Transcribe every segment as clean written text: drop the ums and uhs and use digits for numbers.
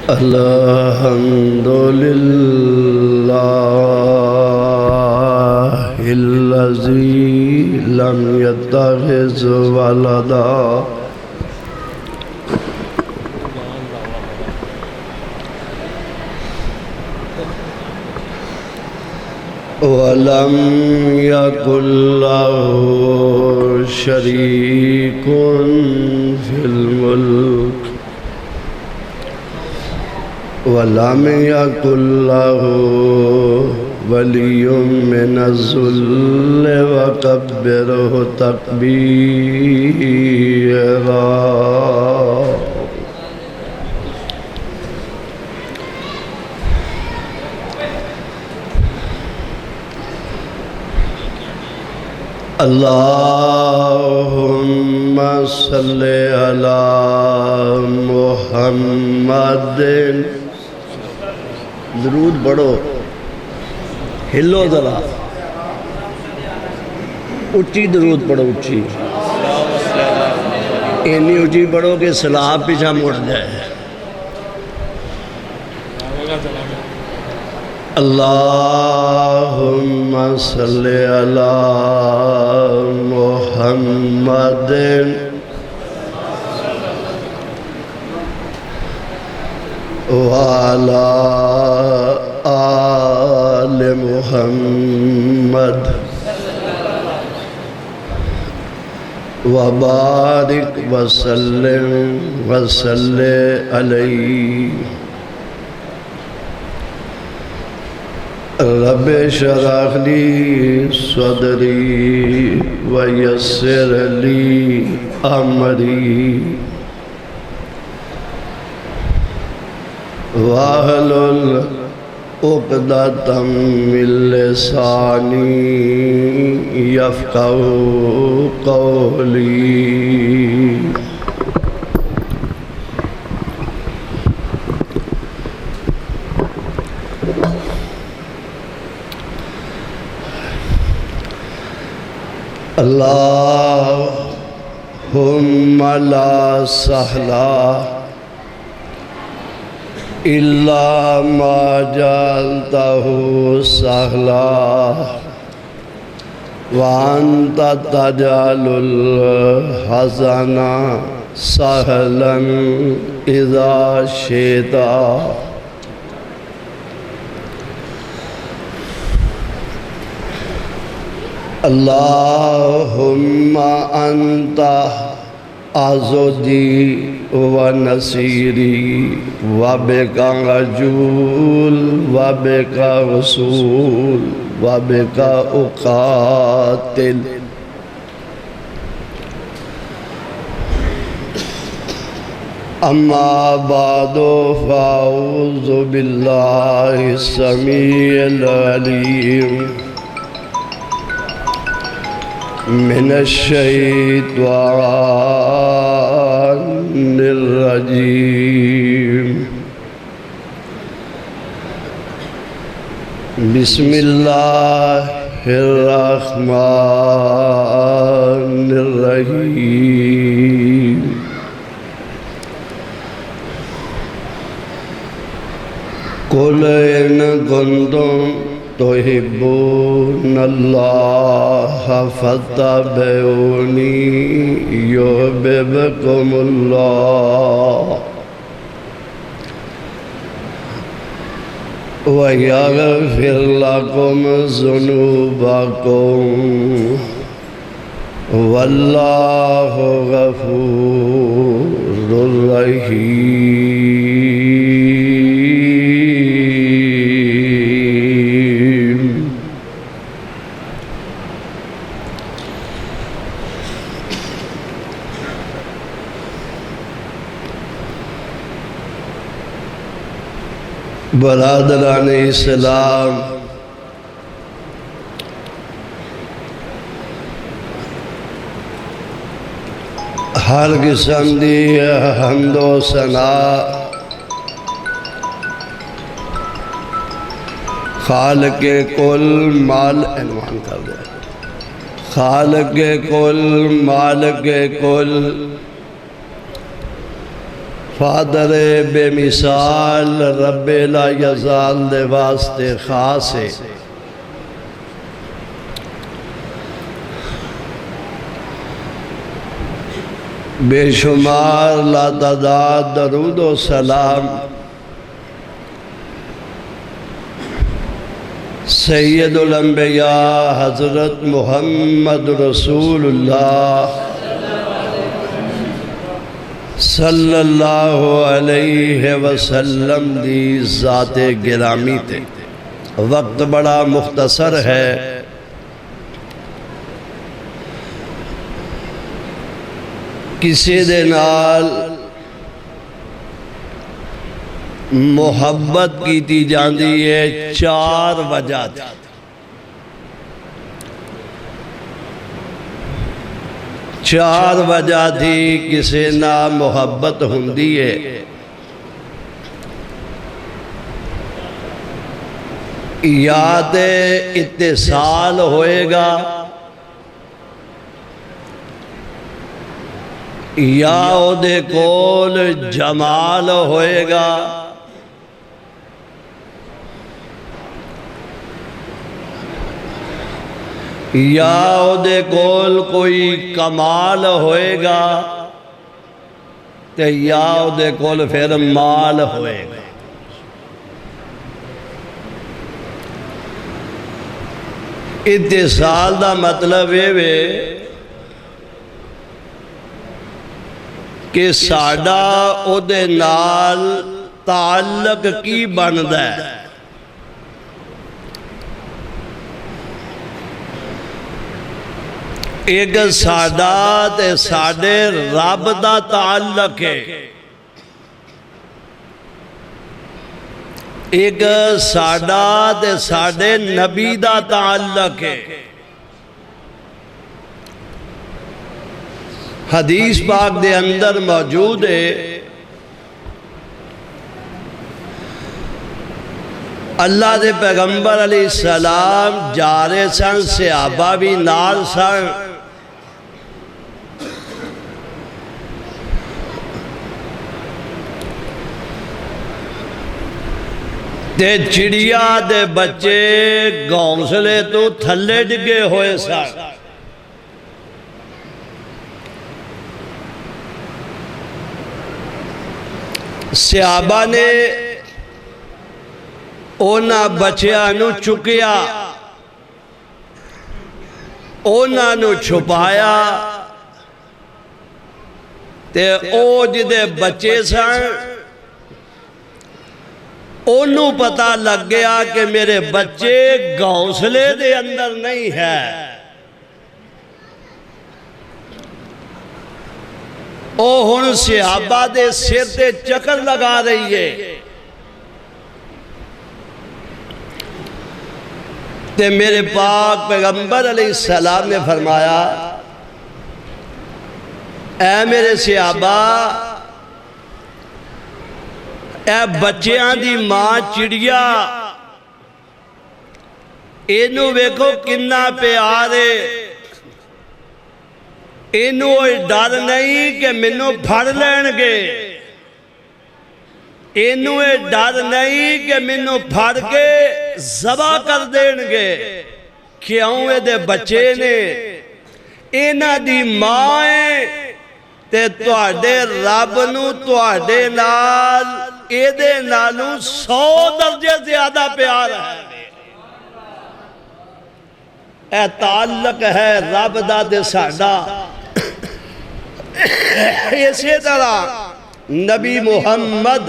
الحمد لله الذي لم يتخذ ولدا ولم يكن له شريك في الملك ولم يكن له ولي من الذل وكبره تكبيرا اللهم صل على محمد درود پڑھو ہلو ذرا اچھی درود پڑھو اچھی اینی اچھی پڑھو کہ سلام پیچھا مڑ جائے اللہم صل علی محمد وعلى آل محمد وبارك وسلم عليه رب اشرح لي صدري ويسر لي أمري واحلل عقدۃ من لسانی یفقہوا قولی اللہم لا سہلا إلا ما جعلته سهلا وأنت تجعل الحزن سهلا إذا شئت اللهم أنت عضدي ونصيري وبك رجول وبك رسول وبك أقاتل أما بعد فأعوذ بالله السميع العليم من الشيطان الرجيم بسم الله الرحمن الرحيم قل إن كنتم تحبون الله فاتبعوني يحببكم الله ويغفر لكم ذنوبكم والله غفور رحيم برادران اسلام، ہر قسم دی حمد و ثنا خالق کل مال عنوان کر دے، خالق کل مالک کل فادر بے مثال رب لا یزال دے واسطے خاص ہے۔ بے شمار لاتعداد درود و سلام سید الانبیاء حضرت محمد رسول اللہ صلی اللہ علیہ وسلم دی ذات گرامی تے۔ وقت بڑا مختصر ہے، کسی دے نال محبت کیتی جاندی ہے چار وجہ تھی۔ چار وجہ تھی کسی نال محبت ہوندی ہے۔ یا تے اتصال ہوئے گا، یا او دے کول جمال ہوئے گا، یا او دے کول کوئی کمال ہوئے گا، تے یا او دے کول پھر مال ہوئے گا۔ اتصال دا مطلب ہے کہ ساڈا او دے نال تعلق کی بندا ہے۔ ایک ساڈا تے ساڈے رب دا تعلق ہے، ایک ساڈا تے ساڈے نبی دا تعلق ہے۔ حدیث پاک دے اندر موجود ہے، اللہ دے پیغمبر علیہ السلام جا رہے سن، صحابہ بھی نال سن۔ تے چڑیا دے بچے گھونسلے تو تھلے ڈگے ہوئے سن۔ صحابہ نے اونا بچیاں نو چکیا، اونا نو چھپایا، تے او جدے بچے سن انہوں پتہ لگ گیا کہ میرے بچے گھونسلے دے اندر نہیں ہے۔ او ہن صحابہ دے سر تے چکر لگا رہی ہے، تے میرے پاک پیغمبر علیہ السلام نے فرمایا، اے میرے صحابہ، اے بچیاں دی ماں چڑیا، اینو ویکھو کنا پیارے، اینو ڈر نہیں کہ منو پھڑ لین گے، اینو ڈر نہیں کہ منو پھڑ کے ذبح کر دین گے۔ کیوں اے دے بچے نے، اینا دی ماں تے تواڈے رب نو تواڈے نال اے دے نالوں 100 درجے زیادہ پیار ہے۔ اے تعلق ہے رب دا تے ساڈا۔ اسی طرح نبی محمد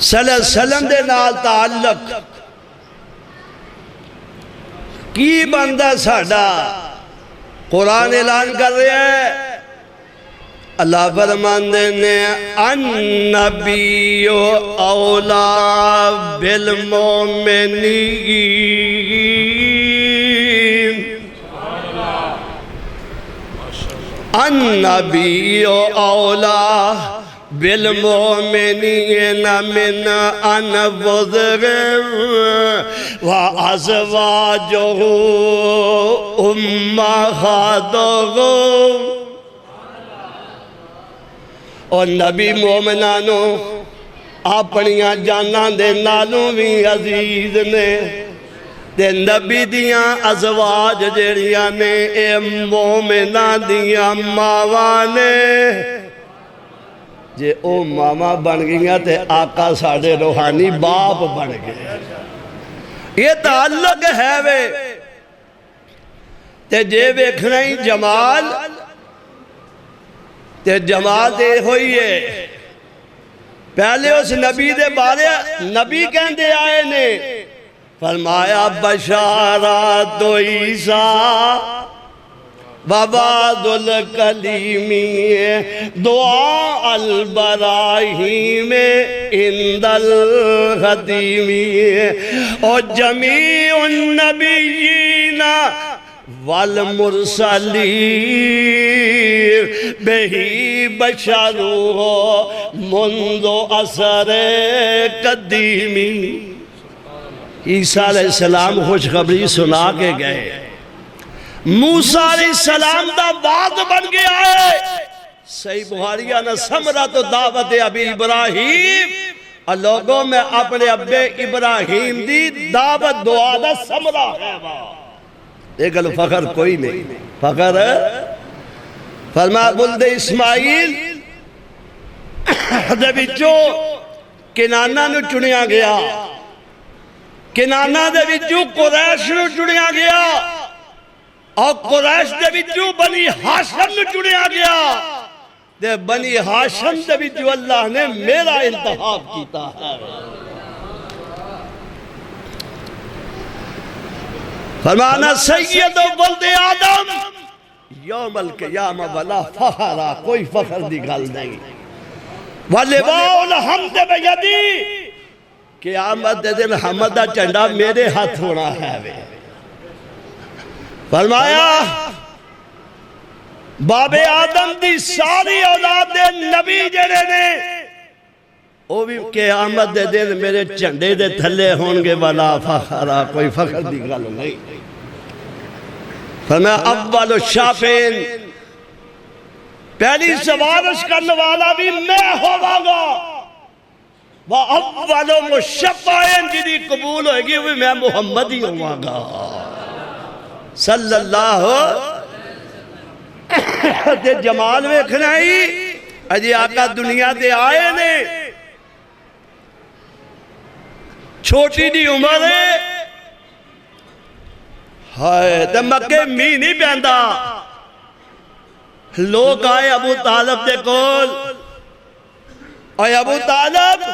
صلی اللہ علیہ وسلم دے نال تعلق کی بندہ ساڈا؟ قرآن اعلان کر رہے ہیں، اللہ فرماندے نے النبی اولا بالمومنین، النبی اولا بالمؤمنین من انفسہم وازواجہ امہاتہم اور نبی مومنانو اپنیاں جاناں دے نالوں بھی عزیز نے تے نبی دیاں ازواج جڑیاں نے اے مومناں دیاں ماواں نے جے او ماما بن گئیاں تے آقا ساڑھے روحانی باپ بن گئے یہ تعلق ہے وے تے جے ویکھنا ہی جمال تے جمال دے ہوئی ہے پہلے اس نبی دے بارے نبی کہندے آئے نے فرمایا بشارات و عیسیٰ وبعد الکلیمی دعا البراہیم عند الخدیمی اور جمیع النبیین والمرسلین بہی بشارو منذ اثر قدیمی عیسیٰ علیہ السلام خوشخبری سنا کے گئے موسیٰ علیہ السلام دا بعد بن گیا ہے صحیح بخاریہ نہ سمرہ تو دعوت ابی ابراہیم اور لوگوں میں اپنے ابے ابراہیم دی دعوت دعا دا سمرہ ہے ایک فخر کوئی نہیں فخر فرمایا بلد اسماعیل دے وچوں کنانہ نو چنیا گیا کنانہ دے وچوں قریش نو چنیا گیا اور قریش دے وچوں بنی ہاشم نو چنیا گیا دے بنی ہاشم دے وچوں اللہ نے میرا انتخاب کیتا ہے فرمانا سید ولد آدم یوم القیامہ ولا فخرہ کوئی فخر دی گل نہیں وَلِبَاءُ الْحَمْدِ بِيَدِي قیامت دے دن حمد دا چنڈا میرے ہاتھ ہونا ہے فرمایا باب آدم دی ساری اولاد دے نبی جڑے نے وہ بھی قیامت دے دن میرے چنڈے دے تھلے ہونگے ولا فخرہ کوئی فخر دی گل نہیں فرمایا اول الشافین پہلی سوارش کرنے والا بھی میں ہوا گا وَأَوَّلُ مُشَفَّعٍ جدی قبول ہوئے گی وہ میں محمد ہی ہوا گا صلی اللہ دے جمال ویکھنا ہی اجی آقا دنیا دے آئے نے چھوٹی دی عمر ہے ہائے تے مکے می نہیں بیندہ لوگ آئے ابو طالب دے کول اور ابو طالب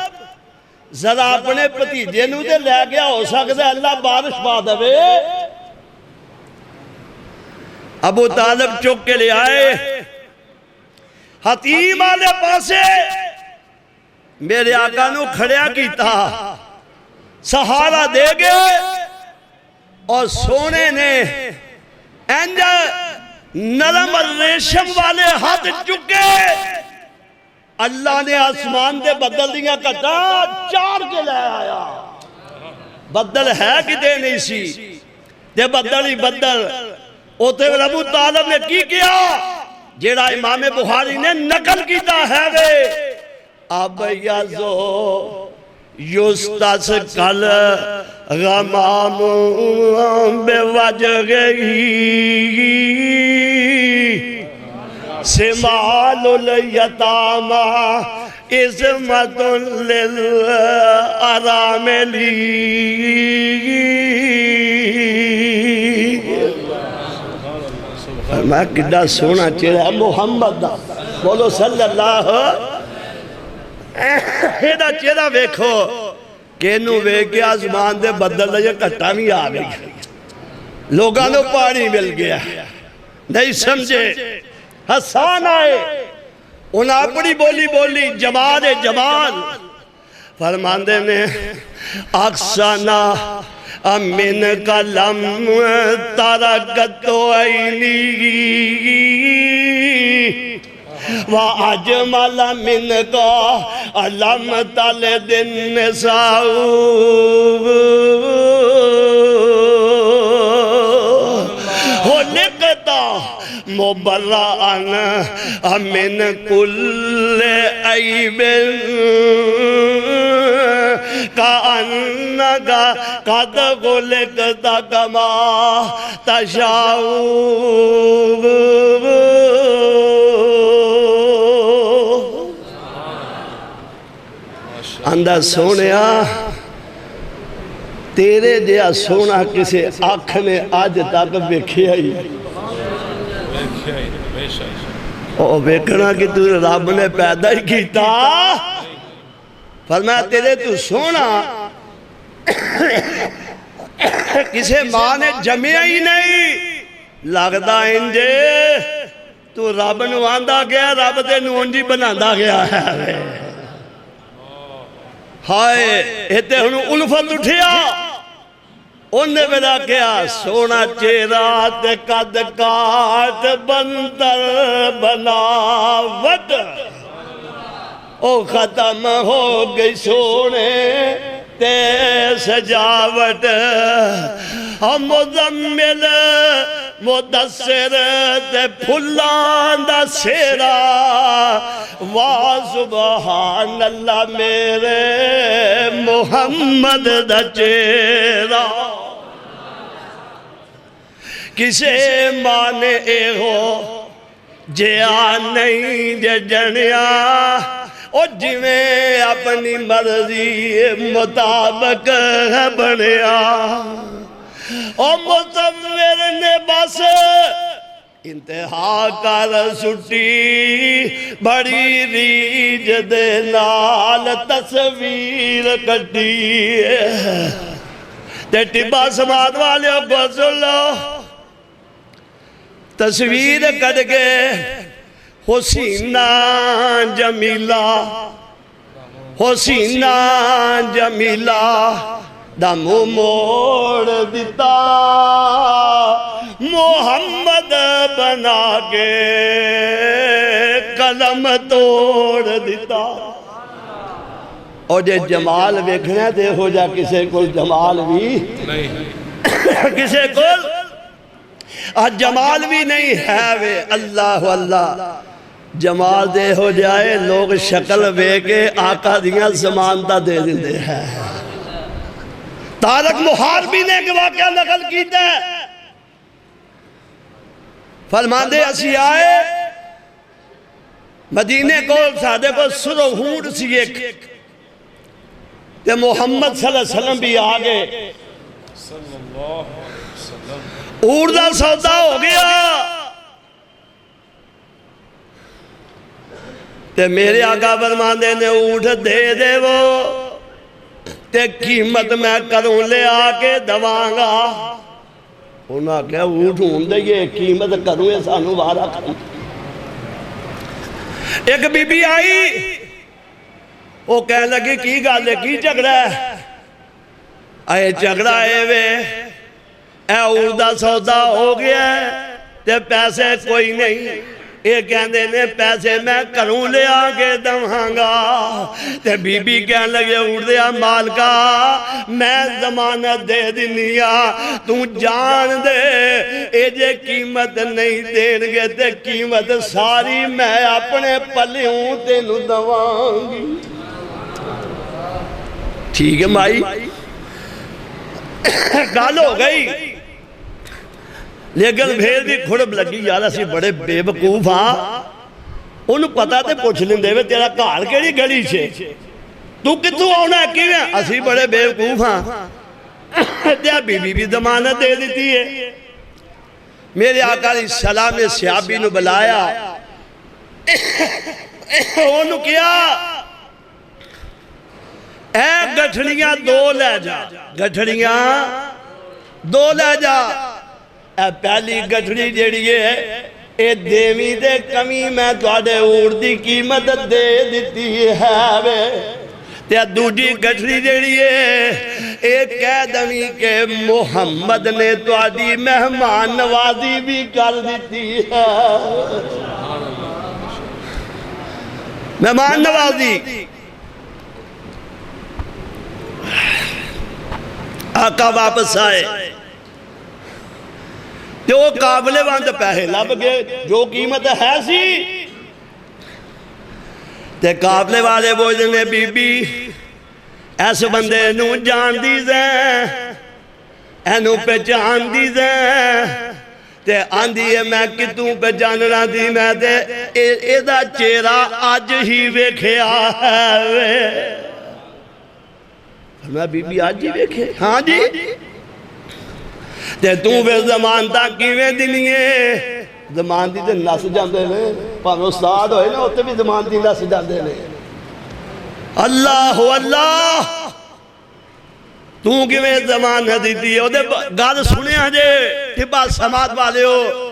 ذرا اپنے پتیجے نو دے لے گیا ہو سکتا ہے اللہ بارش پا دے ابو طالب چک کے لے آئے حتیم آلے پاسے میرے آقا نو کھڑیا کیتا سہارا دے گئے اور سونے نے نرم ریشم والے ہاتھ چکے اللہ نے آسمان دے بدل دیا کٹا چار کے لے آیا بدل ہے کہ دے نہیں سی دے بدل ہی بدل اوتے ابو طالب نے کی کیا جیڑا امام بخاری نے نقل کیتا ہے وے اب یازو یستس کل غمام بے وجگی سمال الیتامہ عظمت للاراملی میں کدھا سونا چہرہ محمد دا بولو صلی اللہ ایدہ چہرہ ویکھو کینو ویکھے آزمان دے بدل لئے کٹا بھی آ گئی لوگاں نے پانی مل گیا نہیں سمجھے حسان آئے انہاں اپنی بولی بولی جمال جمال فرماندے نے اقسانا امین کا لم ترکت عینی وَأَجْمَلَ مِنْكَ لَمْ تَلِدِ النِّسَاءُ خُلِقْتَ مبرأن من کل عیب کأنک قد خلقت کما تشاء اندر سونیا تیرے جیا سونا کسے آنکھ نے آج تک ویکھیا ہی او ویکھنا کہ تو رب نے پیدا ہی کیتا فرمایا تیرے تو سونا کسے ماں نے جمعیا ہی نہیں لگدا انجے تو رب نو آندا گیا رب تے نو انجی بناندا گیا ہے ہائے ایتے ہنو الفت اٹھیا انہیں بنا کیا سونا چہرہ تے قد کاٹ بندر بناوٹ او ختم ہو گئی سونے تے سجاوٹ ہم مزمل مدثر تے پھلان دا سیرا واہ سبحان اللہ میرے محمد دا چہرہ کسے مانے اے ہو جیا نہیں جے جنیا او جویں اپنی مرضی مطابق بنیا او مصور نے بس انتہا کر سٹی بڑی ریج دے نال تصویر کٹی تے ٹبا سماعت والے کو سن لو تصویر کٹ کے حسینہ جمیلہ حسینہ جمیلہ دمو موڑ دیتا محمد بنا کے قلم توڑ دیتا اور جے جمال ویکھنے دے ہو جا کسے کو جمال بھی کسے کو جمال بھی نہیں ہے وے اللہ اللہ جمال دے ہو جائے لوگ شکل بے کے آقا دیاں زمانتہ دے دے ہیں تارک محاربی نے ایک واقعہ نقل کیتا ہے فرمان دے اسی آئے مدینے کو سادے کو سرہوڑ سی ایک تے محمد صلی اللہ علیہ وسلم بھی آگے اوردہ سودا ہو گیا تے میرے آقا فرمان دے نے اونٹ دے دے وہ تے قیمت میں کروں لے آکے دوانگا انہاں کہا اونٹ ہون دے یہ قیمت کروں یہ سانو بارا کروں ایک بی بی آئی وہ کہنے لگی کی گالے کی جھگڑا ہے آئے جھگڑا ہے وے اے اوردہ سودا ہو گیا ہے تے پیسے کوئی نہیں یہ کہندے نے پیسے میں کروں لے آگے دمہانگا تے بی بی کہنے لگے اردیا مالکا میں ضمانت دے دنیا تو جان دے اے جے قیمت نہیں دین گے تے قیمت ساری میں اپنے پلیوں تے نو دوانگی ٹھیک ہے مائی گال ہو گئی لیکن بھیر بھی کھڑب لگی یار اسی بڑے بے وقوف ہاں انہوں پتا تے پوچھ لیں دے تیرا کار کیڑی گلی چھے تو کتوں آنا ہے کیویں اسی بڑے بے وقوف ہاں تیا بی بی بھی ضمانت دے دیتی ہے میرے آقا علیہ السلام نے صحابی نو بلایا انہوں کیا اے گٹھڑیاں دو لے جا گٹھڑیاں دو لے جا اے پہلی گٹھڑی جیڑی ہے اے دیوی دے کمی میں توڑے اوردی قیمت دے دیتی ہے وے تے دوجی گٹھڑی جیڑی ہے اے کہہ دمی کہ محمد نے توڑی مہمان نوازی بھی کر دیتی ہے مہمان نوازی آقا واپس آئے تے وہ قابلے وانتے پیسے لب گئے جو قیمت ہے سی تے قابلے والے بولنے بی بی ایس بندے نو جان دیزیں اینو پہچان دیزیں تے آندھی ہے میں کتوں پہ جاننا دی میں تے ایدہ چہرہ آج ہی ویکھیا ہے فرمایا بی بی آج ہی ویکھے ہاں جی تے توں پہ زمان تک کیویں دنیے زمان دی تے نس جاندے نے پاہمیں استاد ہوئے نا ہوتے بھی زمان دی نس جاندے نے اللہ اللہ توں کی میں زمان حدیثی ہے گال سنے آجے ٹھپا سماعت والے ہو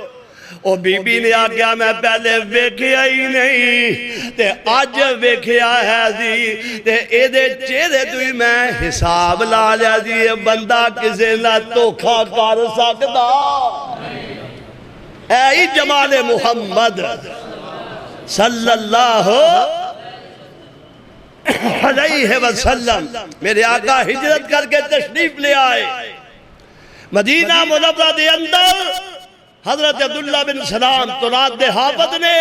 او بی بی نے آگیا میں پہلے ویکھیا ہی نہیں تے آج ویکھیا ہے دی تے اے دے چہرے دوئی میں حساب لا لیا دی بندہ کسے نہ توکھا کر سکتا اے جمال محمد صلی اللہ علیہ وسلم میرے آقا ہجرت کر کے تشریف لے آئے مدینہ منورہ دے اندر حضرت عبداللہ بن سلام تراد دے حافظ نے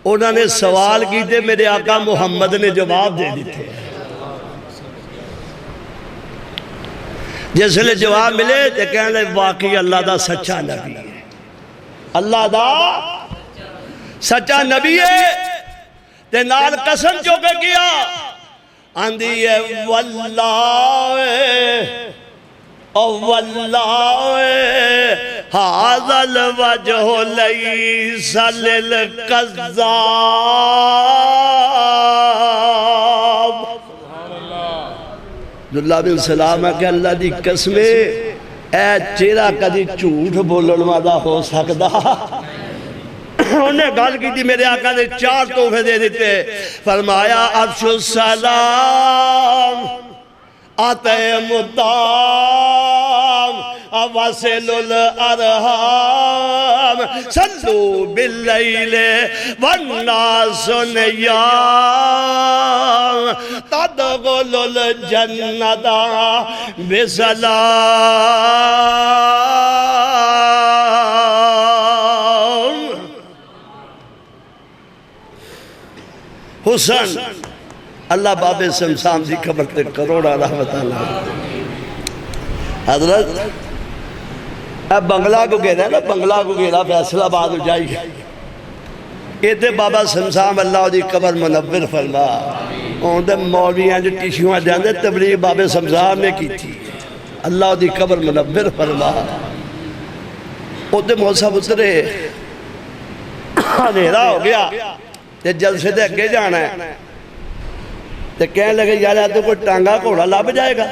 انہوں نے سوال کی تھے میرے آقا محمد نے جواب دے دیتے جس لئے جواب ملے تو کہنے لئے واقعی اللہ دا سچا نبی ہے اللہ دا سچا نبی ہے تے نال قسم چوکے کیا آندھی ہے واللہ هذا الوجه ليس للكذاب عبداللہ بن سلام ہے کہ اللہ دی قسمیں اے چہرہ کدی جھوٹ بولن والا ہو سکتا انہیں گل کی تھی میرے آقا نے 4 تحفے دے دیتے فرمایا افشو السلام آتیم الدام واسل الارحام صلو باللیل والناس نیام تدخل الجنت بسلام حسن اللہ باب سمسام دی خبر تے کروڑا رحمت اللہ حضرت اب بنگلہ کو کہہ رہے ہیں نا بنگلہ کو کہہ رہا فیصلہ بعد ہو جائی یہ تے بابا سمسام اللہ دی قبر منور فرما ان دے مولویاں جو ٹیشیوں جاندے تبلیغ باب سمسام نے کی تھی اللہ دی قبر منور فرما وہ تے موسیٰ اترے اندھیرا ہو گیا تے جلسے دے اگے جانا ہے تے کہنے لگے یار تو کوئی ٹانگا گھوڑا لب جائے گا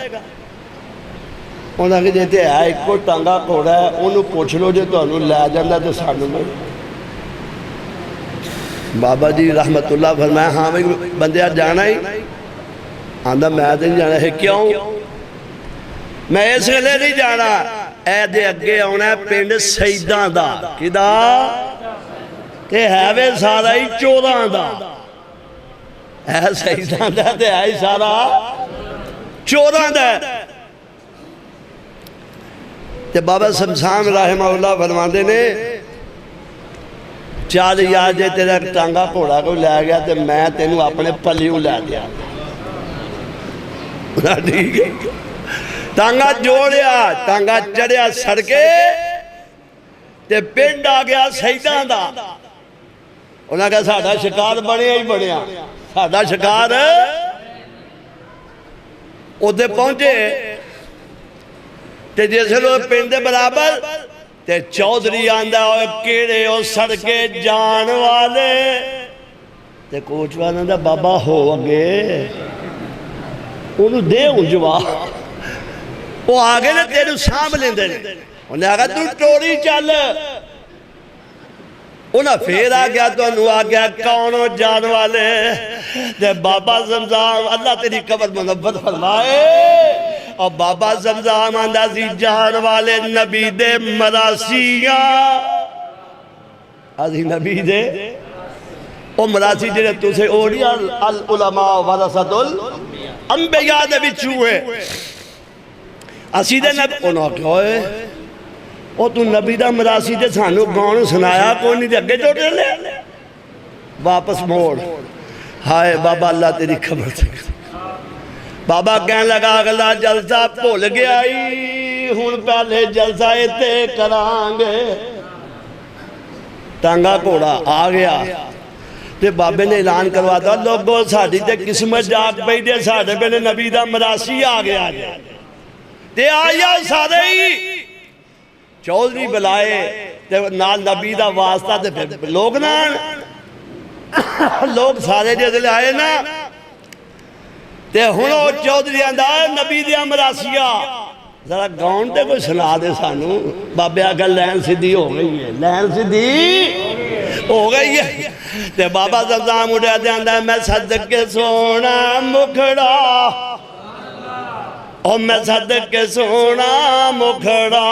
انہوں نے دیتے ہے ایک کوئی ٹانگا گھوڑا ہے انہوں پوچھ لو جو تو انہوں لے جاندہ تو سانوں میں بابا جی رحمت اللہ فرمایا ہاں بندے آج جانا ہی آندہ میں آتے نہیں جانا ہے کیوں میں اس گلے نہیں جانا اے دے اگے ہونا ہے پینڈ سیدان دا کدا کہ ہے وے سارا ہی چودان دا ہے سیدان دا تے ہے سارا چودان دا تے بابا سمسام رحمہ اللہ فرماندے نے چال یاد جے تیرا ٹانگا پوڑا کو لے گیا تے میں تینوں اپنے پلیوں لے دیا ٹانگا جوڑیا ٹانگا چڑیا سڑکے تے پینڈ آ گیا سیدان دا انہوں نے کہا ساڑھا شکار بڑھیا ہی بڑھیا ساڑھا شکار ادھے پہنچے تے جیسے لوگ پینڈے برابر تے چودری آندہ ہوئے کیڑے ہو سڑکے جان والے تے کوچ والا آندہ بابا ہو گے انہوں دے ہوں جواب وہ آگے نے تیرے سام لیندے نے انہوں نے کہا تو ٹوری چل انہاں پھر آ گیا تو انہوں آ گیا کونوں جان والے تے بابا زمزام اللہ تیری قبر منور فرمائے اور بابا زمزام آندہ سی جان والے نبی دے مراسیاں آدھی نبی دے او مراسی جنہیں تو سے اوڑیا العلماء ورثۃ الانبیاء دے بچوئے اسیدے نبی انہوں کیا ہوئے او تو نبی دا مراسی تے سانو گاؤں سنایا کوئی نہیں دے اگے جو لے واپس موڑ ہائے بابا اللہ تیری خبر سے بابا کہنے لگا اگلا جلسہ بھول گیا ہن پہلے جلسہ تے کرانگے ٹانگا کوڑا آ گیا تے بابے نے اعلان کروا دا لوگوں ساڑھی تے قسمت جاگ پئی دے ساڑھے پہلے نبی دا مراسی آ گیا تے آیا سارے ہی چودھری بلائے تے نال نبی دا واسطہ تے پھر لوگ سارے جیسے آئے نا تے ہنو چودھری اندار نبی دیا مراسیہ ذرا گاؤں تے کوئی سنا دے سانو بابے آگا لین سدھی ہو گئی ہے لین سدھی ہو گئی ہے تے بابا زمزام اٹھا دے اندر میں صدق کے سونا مکھڑا او میں صدق کے سونا مکھڑا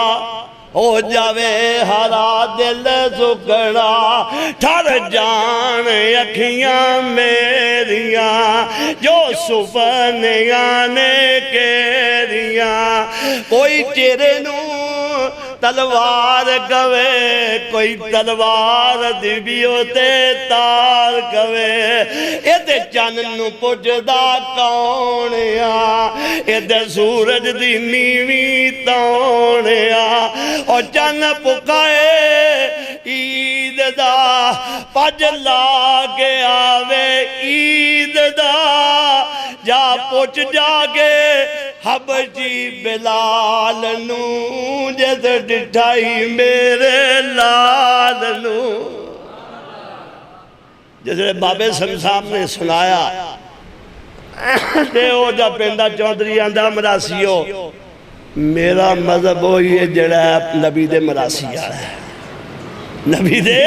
ہو جاوے ہرا دل سکڑا ٹھر جان اکھیاں میریاں جو سپنیاں نے کیریاں کوئی تیرے نو تلوار گوے کوئی تلوار دیبیو تے تار گوے اے دے چاننو پجدہ کونیا اے دے سورج دی نیوی تونیا اور چان پکائے عید دا پج لاگے آوے عید دا جا پوچھ جاگے حبجی بلال نو جیسے ڈٹھائی میرے لال نو جیسے بابے سمسام نے سنایا دے او جا پینڈا چودھری آندہ مراسیو میرا مذہب ہوئی ہے جڑا نبی دے مراسی آ رہا ہے نبی دے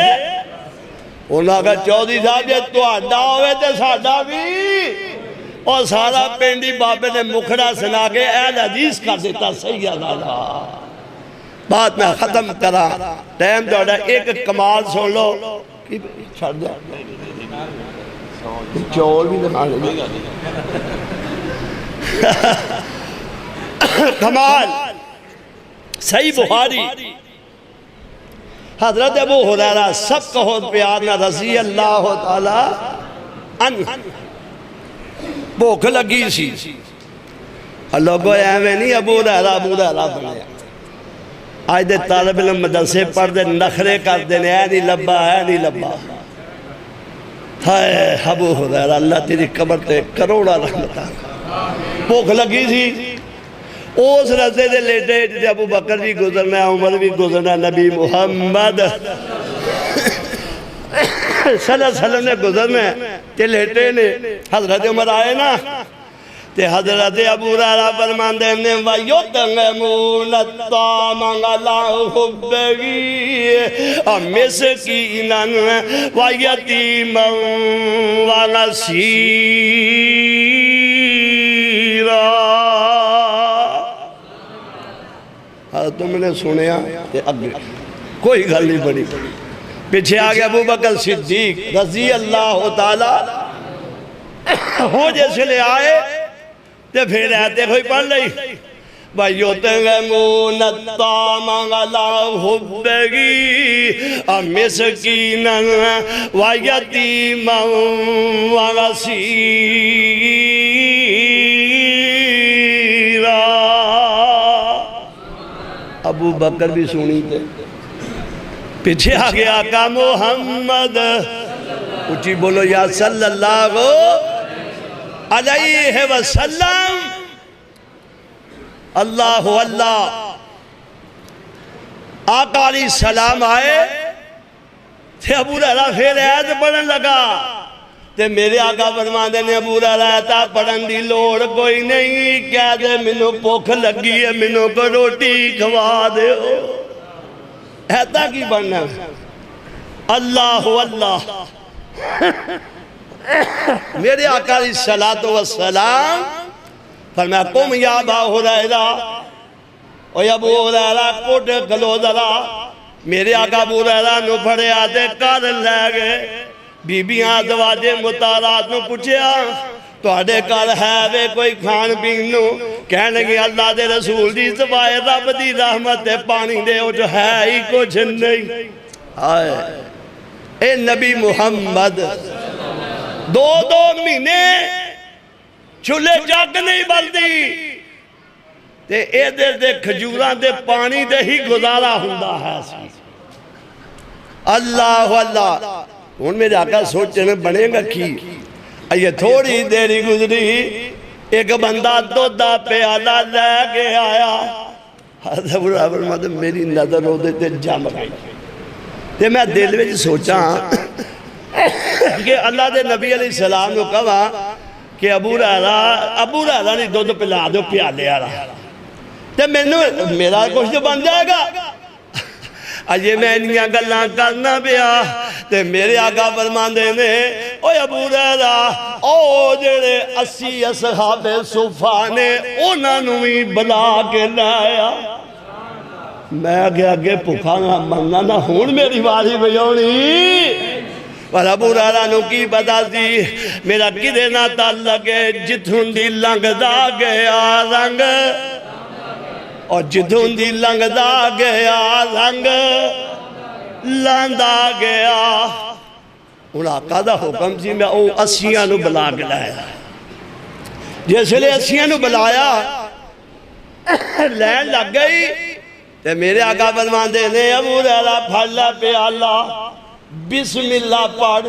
انہاں کا چودھری صاحب یہ تو آڈا ہوئے تے ساڑھا بھی اور سارا پینڈی بابے نے مکھڑا سنا کے اہل حدیث کا دیتا سید آدھا بات میں ختم کرا ٹائم دوڑا ایک کمال سن لو چھڑ دیا چول بھی دکھانے گے کمال صحیح بخاری حضرت ابو ہریرہ سب کہو پیارنا رضی اللہ تعالی عنہ بھوک لگی سی لوگوں ایویں نہیں ابو ہریرہ بنایا آج دے طالب علم مدرسے پڑھ دے نخرے کر دینے اے نہیں لبا ہائے ابو ہریرہ اللہ تیری قبر تے کروڑا رحمتہ بھوک لگی سی اس رسے دے لیٹے جتے ابو بکر بھی گزرنا ہے عمر بھی گزرنا ہے نبی محمد صلی اللہ علیہ وسلم نے گزرنا ہے تے لیٹے نے حضرت عمر آئے نا تے حضرت ابو ہریرہ فرمان دے نے وَيُطْعِمُونَ الطَّعَامَ عَلَىٰ حُبِّهِ مِسْكِينًا وَيَتِيمًا وَأَسِيرًا تم نے سنیا کہ اب کوئی گل نہیں بڑی پیچھے آگے ابو بکر صدیق رضی اللہ تعالی ہو جیسے لے آئے تے پھر آتے کوئی پڑھ لئی وَيُطْعِمُونَ الطَّعَامَ عَلَىٰ حُبِّهِ مِسْكِينًا وَيَتِيمًا وَأَسِيرًا ابو بکر بھی سنی تھے پیچھے آگے آقا محمد اچھی بولو یا صلی اللہ علیہ وسلم اللہ آقا علیہ السلام آئے تھے ابو ہریرہ پھر عید پڑھن لگا تے میرے آقا فرماندے نے ابو ہریرہ تا پڑھن دی لوڑ کوئی نہیں کہہ دے منو بھوک لگی ہے منو کو روٹی کھوا دے ہو ایتا کی بننا اللہ میرے آقا علیہ السلام فرمایا قم یا ابا ہریرہ اور ابو ہریرہ کوٹ گلو ذرا میرے آقا ابو ہریرہ نو پڑے آتے کر لے گئے بی بیاں دواجے مطالعات نو پوچھیا تواڈے کل ہے وے کوئی کھان پین نو کہنے گے اللہ دے رسول دی سوائے رب دی رحمت پانی دے او جو ہے ہی کچھ نہیں آئے اے نبی محمد دو مہینے چولے جگ نہیں بلدی تے اے دے کھجوراں دے پانی دے ہی گزارا ہوندا ہے اللہ اللہ ہن میرے آقا سوچنے بنے گا کی یہ تھوڑی دیری گزری ایک بندہ دودھا پیالہ لے کے آیا حضرت برا فرماتا ہے میری نظر ہو دیتے جم گئی تے میں دل میں سوچا کہ اللہ دے نبی علیہ السلام نے کہا کہ ابو رہا نہیں دودھ پلا دو پیالے آ رہا تے میرا کچھ جو بن جائے گا اجے میں انیاں گلاں کرنا پیا تے میرے آقا فرماندے نے اوے ابو ہریرہ او جڑے 80 اصحاب صفا نے انہاں نوں وی بلا کے لایا میں اگے بھوکا نہ مرنا نہ ہن میری واری بجاونی پر ابو ہریرہ نوں کی پتہ سی میرا کدے نہ تعلق ہے جتھوں دی لنگدا گیا رنگ اور جدوں دی لنگ دا گیا رنگ لاندا گیا ان آقا دا حکم سی میں او 80 نو بلا کے لایا جس لئے 80 نو بلایا لین لگ گئی تے میرے آقا فرماندے نے ابو ہریرہ پھڑ لے پیالہ بسم اللہ پڑھ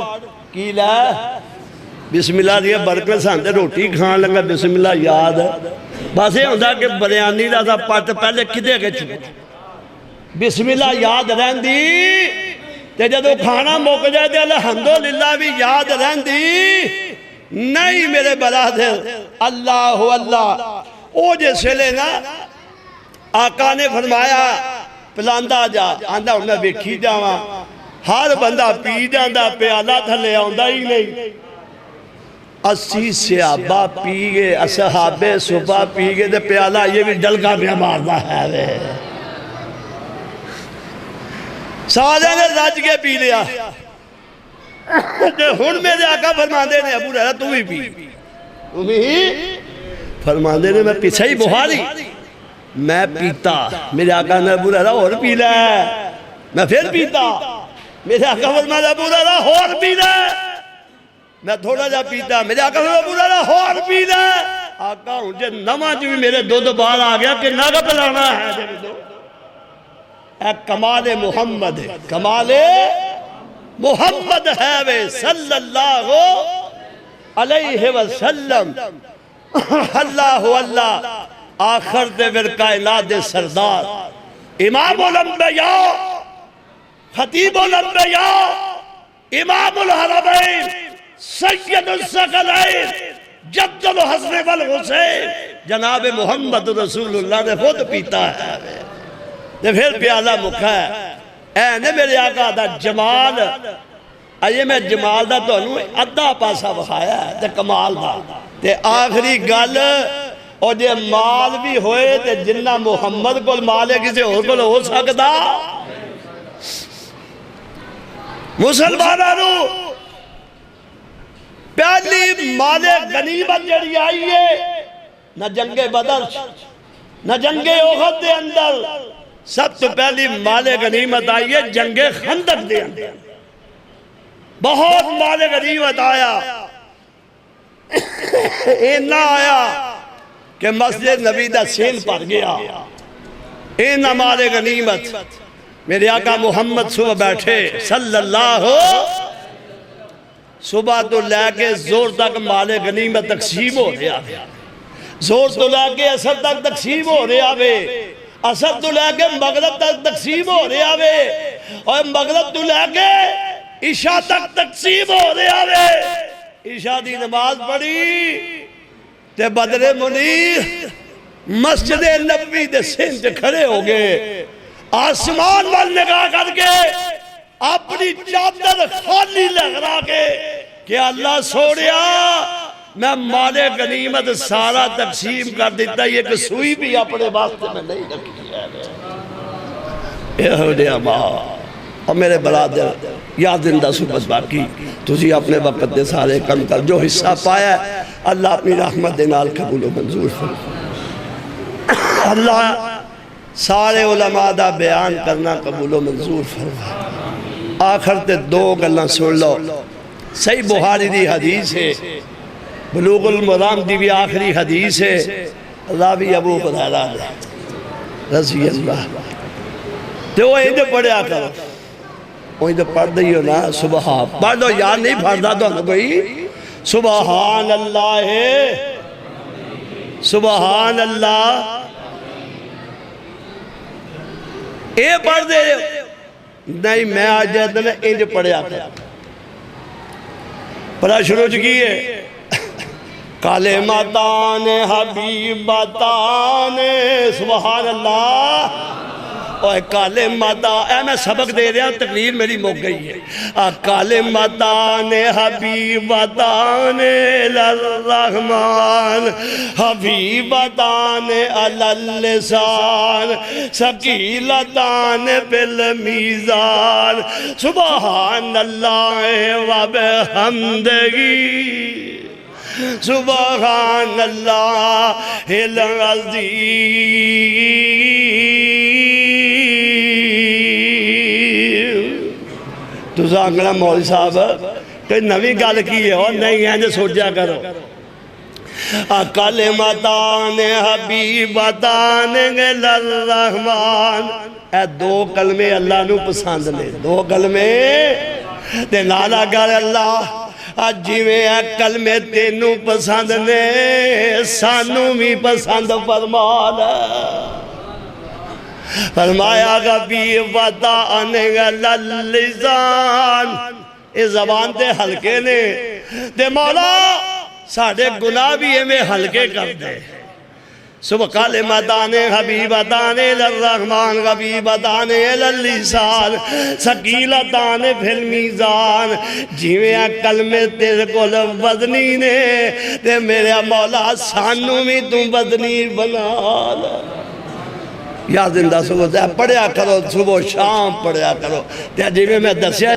کی لے بسم اللہ دیا برکت سانتے روٹی کھان لگا بسم اللہ یاد ہے بس یہ ہوتا کہ بریانی دا پٹ پہلے کدے گئے چھوڑ بسم اللہ یاد رہن دی تے جدو کھانا موک جائے دے الحمدللہ بھی یاد رہن دی نہیں میرے برادر اللہ اللہ او جیسے لینا آقا نے فرمایا پلاندہ جا آندہ انہیں بیکھی جاواں ہر بندہ پی جاندہ پیالہ تھلے آندہ ہی نہیں 80 صحابہ پی گئے اصحاب صفا پی گئے دے پیالہ یہ بھی ڈلکا پہ مارنا ہے وے سارے نے رج کے پی لیا ہن میرے آقا فرماندے نے ابو ہریرہ تم ہی پی تم ہی فرماندے نے میں پیچھے ہی بخاری میں پیتا میرے آقا نے ابو ہریرہ اور پی لے میں پھر پیتا میرے آقا فرماندے ابو ہریرہ اور پی لے میں تھوڑا جا پیتا میرے آقا فرماندے ابو ہریرہ اور پی لے آقا ہوں جے نمہ جو بھی میرے دو بار آ گیا کہ ناگا پلانا ہے جب دو اے کمال محمد ہے کمال محمد ہے وے صلی اللہ علیہ وسلم اللہ اللہ آخر دے ورکائنات دے سردار امام الانبیاء خطیب الانبیاء امام الحرمین سید الثقلین جد الحسن والحسین جناب محمد رسول اللہ نے خود پیتا ہے تے پھر پیالہ مکھا ہے اے نے میرے آقا دا جمال آئیے میں جمال دا تو انہوں ادھا پاسا بخایا ہے تے کمال دا تے آخری گل اور جے مال بھی ہوئے تے جنہ محمد کو مال ہے کسی اور کو ہو سکتا مسلمانانو پہلی مال غنیمت جڑی آئی ہے نہ جنگ بدر نہ جنگ احد دے اندر سب تو پہلی مال غنیمت آئی ہے جنگ خندق دے اندر بہت مال غنیمت آیا اینا آیا کہ مسجد نبی دا سین پر گیا اینا مال غنیمت میرے آقا محمد صبح بیٹھے صلی اللہ صبح تو لے کے زور تک مال غنیمت تقسیم ہو رہا زور تو لے کے اثر تک تقسیم ہو رہا اثر تو لے کے مغرب تک تقسیم ہو رہا اور مغرب تو لے کے عشاء تک تقسیم ہو رہا عشاء دی نماز پڑھی تے بدر منیر مسجد نبوی دے سن تے کھڑے ہو گئے آسمان وال نگاہ کر کے اپنی چادر خالی لغرا کے کہ اللہ سوڑیا میں مال غنیمت سارا تقسیم کر دیتا یہ کہ سوئی بھی اپنے واسطے میں نہیں رکھی ہے اے ہو دیا ماں اور میرے برادر یاد زندہ صحبت باقی تجھے اپنے وقت دے سارے کم کر جو حصہ پایا ہے اللہ اپنی رحمت دے نال قبول و منظور فرما اللہ سارے علماء دا بیان کرنا قبول و منظور فرما آخر تے دو گلاں سن لو صحیح بخاری دی حدیث ہے بلوغ المرام دی بھی آخری حدیث ہے راوی ابو ہریرہ رضی اللہ تے وہ ایندے پڑھیا کرو وہ ایندے پڑھ دئیو نا سبحان پڑھ دو یاد نہیں پڑھ دا تو کوئی سبحان اللہ ہے سبحان اللہ اے پڑھ دے نہیں میں آج جاتا نا انج پڑھیا کرو پڑھا شروع چکی ہے کلمتان حبیبتان سبحان اللہ اوہ کلمتان اے میں سبق دے رہا ہوں تقریر میری موک گئی ہے کلمتان حبیبتان للرحمن حبیبتان علی اللسان ثقیلتان بالمیزان سبحان اللہ و بحمدہی سبحان اللہ العظیم تو زانگلہ مولی صاحب کہ نوی گال کی ہے اور نہیں ہے جو سوچا کرو کلمتان حبیبتان للرحمن اے دو کلمے اللہ نو پسند لے دو کلمے دے نالا گر اللہ جی میں اے کلمے تینوں پسند نے سانوں بھی پسند فرمانا فرمایا غبی ودان للزان اس زبان تے ہلکے نے تے مولا ساڑھے گناہ بھی ہمیں ہلکے کر دے صبح کلمتان حبیبتان للرحمن حبیبتان للسان ثقیلتان فی المیزان جیویں کلمے تیرے کو وزنی نے تے میرے مولا سانوں میں تم وزنی بنا یا زندہ صبح پڑھیا کرو صبح شام پڑھیا کرو تے جیویں میں دسیا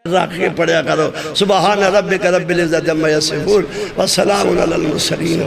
رکھ کے پڑھیا کرو سبحان ربک رب العزت عما یصفون والسلام علی المرسلین